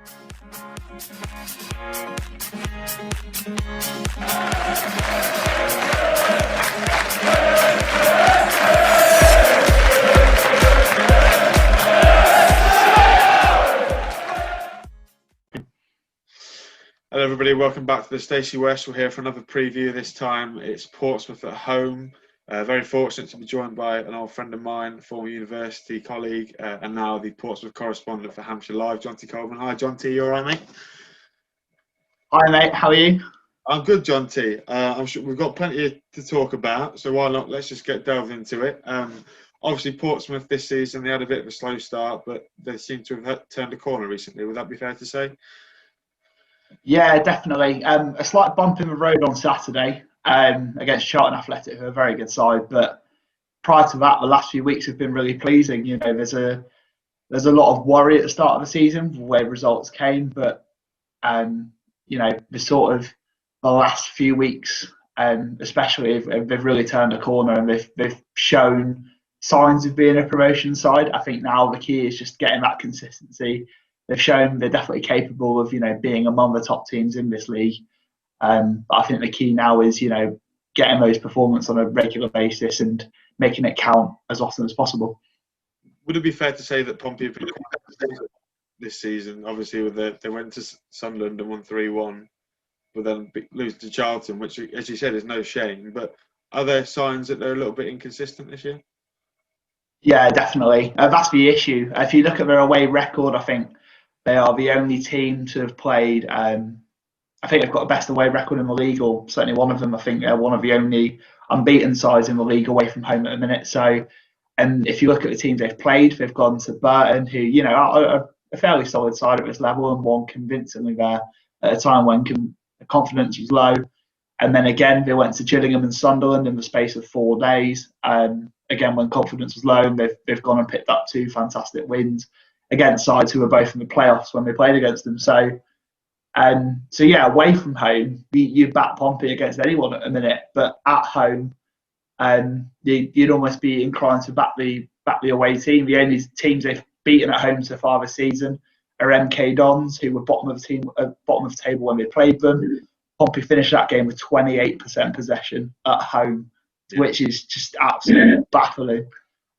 Hello everybody, welcome back to the Stacey West. We're here for another preview. This time it's Portsmouth at home. Very fortunate to be joined by an old friend of mine, former university colleague, and now the Portsmouth correspondent for Hampshire Live, Jonty Coleman. Hi Jonty, you all right, mate? Hi mate, how are you? I'm good, Jonty. I'm sure we've got plenty to talk about, so why not? Let's just get delved into it. Obviously Portsmouth this season, they had a bit of a slow start, but they seem to have turned a corner recently. Would that be fair to say? Yeah, definitely. A slight bump in the road on Saturday against Charlton Athletic, who are a very good side. But prior to that, the last few weeks have been really pleasing. You know, there's a lot of worry at the start of the season where results came, but you know, the last few weeks, especially, they've really turned a corner and they've shown signs of being a promotion side. I think now the key is just getting that consistency. They've shown they're definitely capable of, you know, being among the top teams in this league. But I think the key now is, you know, getting those performances on a regular basis and making it count as often as possible. Would it be fair to say that Pompey have been quite this season? Obviously, they went to Sunderland and won 3-1, but then lose to Charlton, which, as you said, is no shame. But are there signs that they're a little bit inconsistent this year? Yeah, definitely. That's the issue. If you look at their away record, I think they are the only team to have played. I think they've got the best away record in the league, or certainly one of them. I think they're one of the only unbeaten sides in the league away from home at the minute. So, and if you look at the teams they've played, they've gone to Burton, who, you know, are a fairly solid side at this level and won convincingly there at a time when confidence was low. And then again, they went to Gillingham and Sunderland in the space of 4 days. Again, when confidence was low, and they've gone and picked up 2 fantastic wins against sides who were both in the playoffs when they played against them. So yeah, away from home, you back Pompey against anyone at a minute, but at home, you'd almost be inclined to back the away team. The only teams they've beaten at home so far this season are MK Dons, who were bottom of the table when they played them. Pompey finished that game with 28% possession at home, which is just absolutely baffling.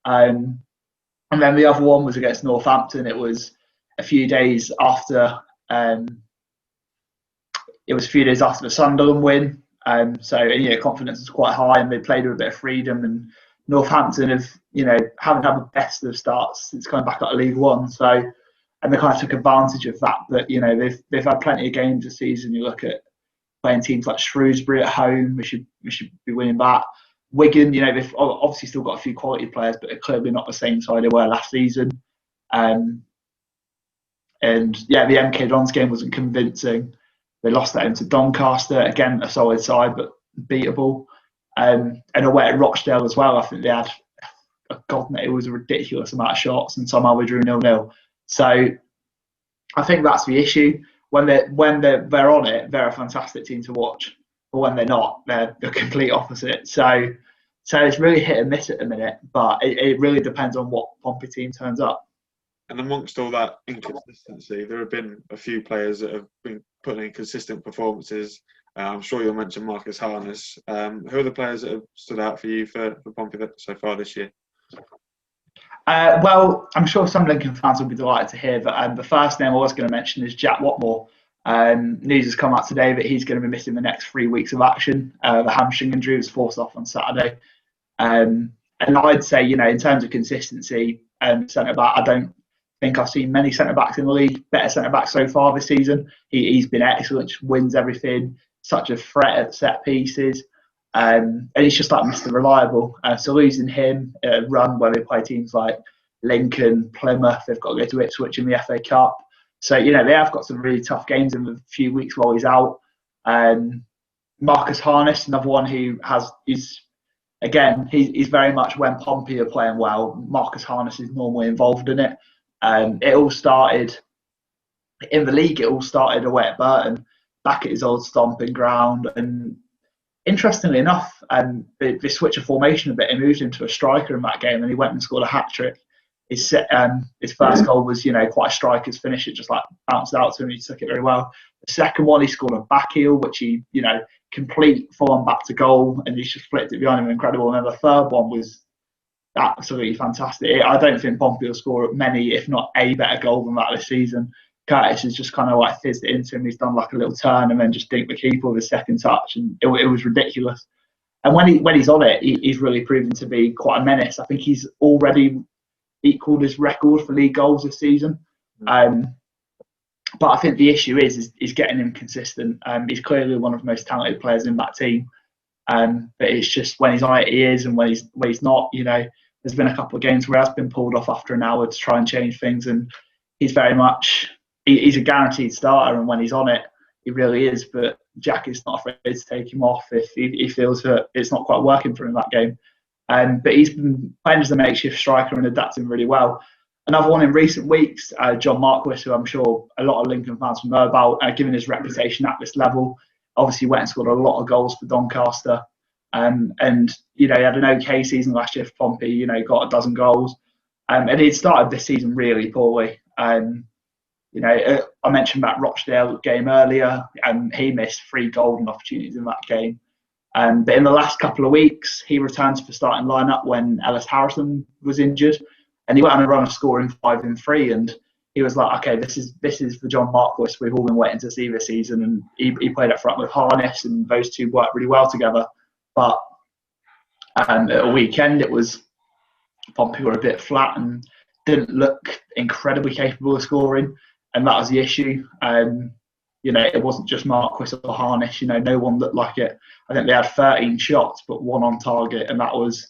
And then the other one was against Northampton. It was a few days after. It was a few days after the Sunderland win. So yeah, confidence was quite high, and they played with a bit of freedom. And Northampton haven't had the best of starts since coming back out of League One. So, and they kind of took advantage of that. But you know, they've had plenty of games this season. You look at playing teams like Shrewsbury at home. We should be winning that. Wigan, you know, they've obviously still got a few quality players, but they're clearly not the same side they were last season. And yeah, the MK Dons game wasn't convincing. They lost that into Doncaster, again a solid side but beatable. And away at Rochdale as well, I think they had it was a ridiculous amount of shots, and somehow we drew 0-0. So I think that's the issue. When they're on it, they're a fantastic team to watch. But when they're not, they're the complete opposite. So it's really hit and miss at the minute, but it really depends on what Pompey team turns up. And amongst all that inconsistency, there have been a few players that have been putting in consistent performances. I'm sure you'll mention Marcus Harness. Who are the players that have stood out for you for Pompey so far this year? Well, I'm sure some Lincoln fans will be delighted to hear that the first name I was going to mention is Jack Watmore. News has come out today that he's going to be missing the next 3 weeks of action. The hamstring injury was forced off on Saturday. And I'd say, you know, in terms of consistency, centre-back, I don't think I've seen many centre-backs in the league better centre-backs so far this season. He's been excellent, just wins everything, such a threat at set pieces. And he's just like Mr. Reliable. So losing him at a run where they play teams like Lincoln, Plymouth, they've got to go to Ipswich in the FA Cup. So, you know, they have got some really tough games in the few weeks while he's out. Marcus Harness, another one who he's very much when Pompey are playing well, Marcus Harness is normally involved in it. It all started in the league, it all started away at Burton, back at his old stomping ground. And interestingly enough, they switched a formation a bit and moved him to a striker in that game, and he went and scored a hat-trick. his first goal was, quite a striker's finish. It just like bounced out to him. He took it very well. The second one, he scored a back heel, which he, complete form back to goal, and he just flipped it behind him. Incredible. And then the third one was absolutely fantastic. I don't think Pompey will score many, if not a better goal than that this season. Curtis has just kind of like fizzed it into him. He's done like a little turn and then just dinked the keeper with his second touch, and it was ridiculous. And when he's on it, he's really proven to be quite a menace. I think he's already equalled his record for league goals this season. But I think the issue is getting him consistent. He's clearly one of the most talented players in that team. But it's just when he's on it, he is, and when he's not, there's been a couple of games where he has been pulled off after an hour to try and change things, and he's very much he's a guaranteed starter, and when he's on it, he really is. But Jack is not afraid to take him off if he feels that it's not quite working for him that game. But he's been playing as a makeshift striker and adapting really well. Another one in recent weeks, John Marquis, who I'm sure a lot of Lincoln fans will know about, given his reputation at this level, obviously went and scored a lot of goals for Doncaster. And he had an okay season last year for Pompey, got a dozen goals. And he'd started this season really poorly. I mentioned that Rochdale game earlier, and he missed 3 golden opportunities in that game. But in the last couple of weeks, he returned to the starting lineup when Ellis Harrison was injured, and he went on a run of scoring 5 in 3. And he was like, okay, this is the John Marquis we've all been waiting to see this season. And he played up front with Harness, and those two worked really well together. But at a weekend, it was Pompey were a bit flat and didn't look incredibly capable of scoring, and that was the issue. It wasn't just Marquis or Harness. No one looked like it. I think they had 13 shots, but 1 on target, and that was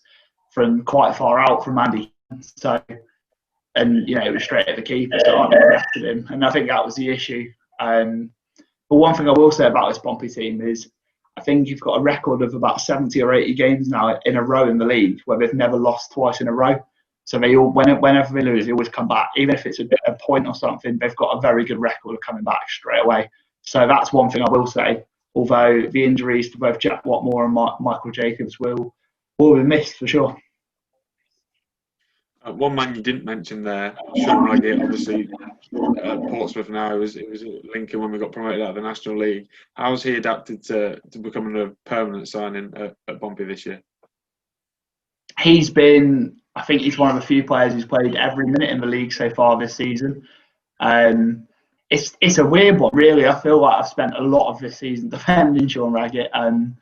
from quite far out from Andy. So, and it was straight at the keeper, so I arrested him, and I think that was the issue. But one thing I will say about this Pompey team is, I think you've got a record of about 70 or 80 games now in a row in the league where they've never lost twice in a row. So they all, whenever they lose, they always come back. Even if it's a point or something, they've got a very good record of coming back straight away. So that's one thing I will say. Although the injuries to both Jack Watmore and Michael Jacobs will be missed for sure. One man you didn't mention there, Sean Raggett, obviously at Portsmouth now. It was at Lincoln when we got promoted out of the National League. How's he adapted to becoming a permanent signing at Pompey this year? I think he's one of the few players who's played every minute in the league so far this season. It's a weird one, really. I feel like I've spent a lot of this season defending Sean Raggett, and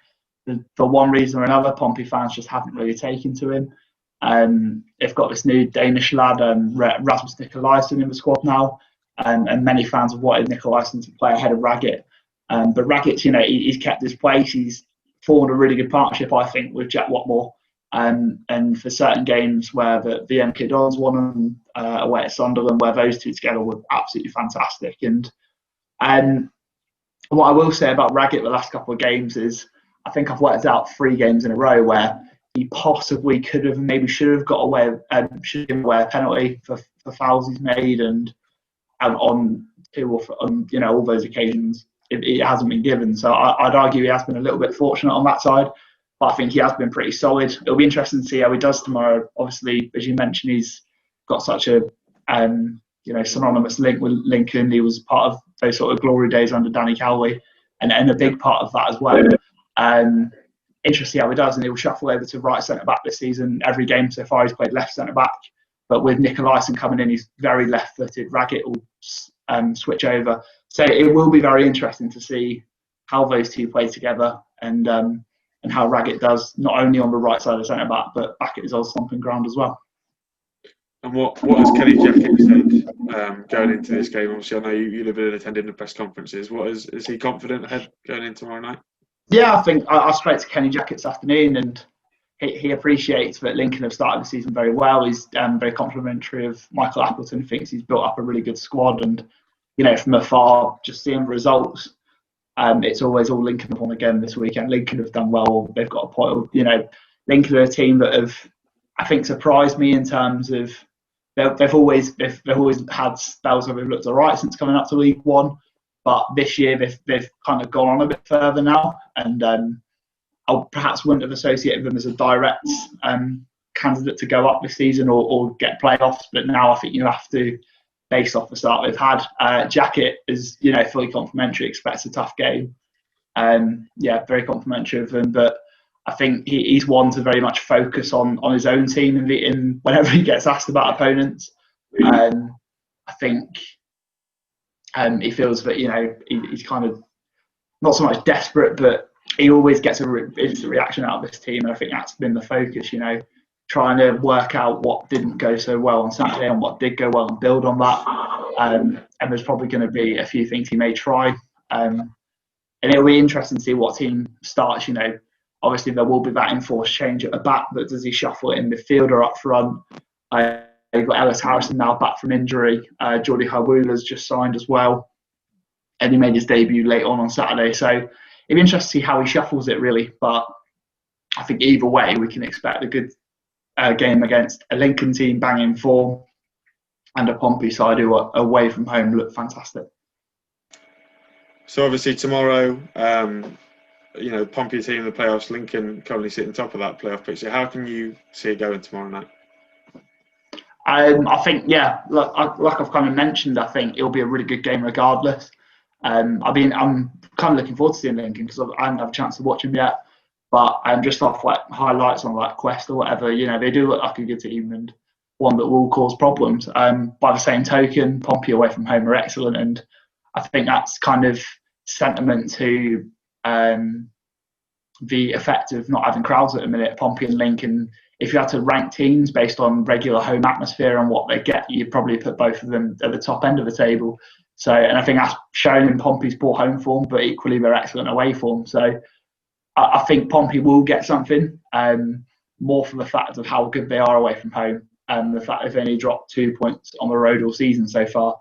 for one reason or another, Pompey fans just haven't really taken to him. They've got this new Danish lad, Rasmus Nikolaisen, in the squad now, and many fans have wanted Nikolaisen to play ahead of Raggett. But Raggett's, he's kept his place. He's formed a really good partnership, I think, with Jack Watmore. And for certain games where the MK Dons won away at Sunderland, where those two together were absolutely fantastic. And what I will say about Raggett the last couple of games is, I think I've worked out 3 games in a row where he possibly could have, maybe should have got away, should have given away a penalty for fouls he's made, and on 2 or on all those occasions it hasn't been given. So I'd argue he has been a little bit fortunate on that side, but I think he has been pretty solid. It'll be interesting to see how he does tomorrow. Obviously, as you mentioned, he's got such a synonymous link with Lincoln. He was part of those sort of glory days under Danny Cowley, and a big part of that as well. Interesting how he does, and he'll shuffle over to right centre back this season. Every game so far he's played left centre back, but with Nikolaisen coming in, he's very left footed. Raggett will switch over, so it will be very interesting to see how those two play together, and how Raggett does, not only on the right side of centre back, but back at his old stomping ground as well. And what has Kenny Jackett said going into this game? Obviously, I know you'll have been attending the press conferences. Is he confident ahead going in tomorrow night? Yeah, I think I spoke to Kenny Jackett this afternoon, and he appreciates that Lincoln have started the season very well. He's very complimentary of Michael Appleton. Thinks he's built up a really good squad, and from afar, just seeing the results, it's always all Lincoln have won again this weekend. Lincoln have done well. They've got a point. Lincoln are a team that have, I think, surprised me in terms of they've always had spells where they've looked alright since coming up to League One. But this year they've kind of gone on a bit further now, and I perhaps wouldn't have associated them as a direct candidate to go up this season or get playoffs. But now I think you have to, based off the start they've had. Jacket is, fully complimentary, expects a tough game. Very complimentary of him. But I think he's one to very much focus on his own team in whenever he gets asked about opponents. I think he feels that, he's kind of not so much desperate, but he always gets instant reaction out of this team. And I think that's been the focus, trying to work out what didn't go so well on Saturday and what did go well and build on that. And there's probably going to be a few things he may try. And it'll be interesting to see what team starts, Obviously, there will be that enforced change at the back, but does he shuffle it in midfield or up front? You've got Ellis Harrison now back from injury. Jordi Hawula's just signed as well. And he made his debut late on Saturday. So it'll be interesting to see how he shuffles it, really. But I think either way, we can expect a good game against a Lincoln team banging form and a Pompey side who are away from home look fantastic. So obviously tomorrow, Pompey team in the playoffs, Lincoln currently sitting top of that playoff picture. How can you see it going tomorrow night? I think, like I've kind of mentioned, I think it'll be a really good game regardless. I'm kind of looking forward to seeing Lincoln because I haven't had a chance to watch them yet. But just off like highlights on like Quest or whatever, they do look like a good team and one that will cause problems. By the same token, Pompey away from home are excellent, and I think that's kind of sentiment to the effect of not having crowds at the minute. Pompey and Lincoln, if you had to rank teams based on regular home atmosphere and what they get, you'd probably put both of them at the top end of the table. So, and I think that's shown in Pompey's poor home form, but equally their excellent away form. So I think Pompey will get something, more from the fact of how good they are away from home and the fact they've only dropped 2 points on the road all season so far.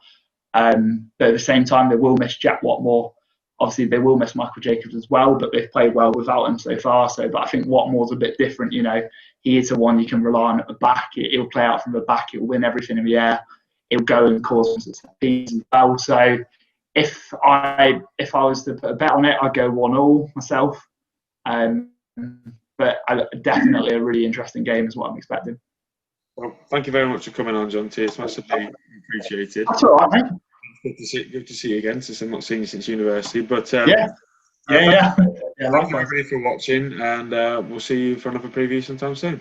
But at the same time, they will miss Jack Watmore. Obviously, they will miss Michael Jacobs as well, but they've played well without him so far. But I think Watmore's a bit different. He is the one you can rely on at the back. He'll play out from the back. He'll win everything in the air. He'll go and cause some speeds as well. So if I was to put a bet on it, I'd go 1-1 myself. But definitely a really interesting game is what I'm expecting. Well, thank you very much for coming on, Jonty. It's massively appreciated. That's all right, mate. Good to see you again, since I've not seen you since university. But Thank you everybody for watching, and we'll see you for another preview sometime soon.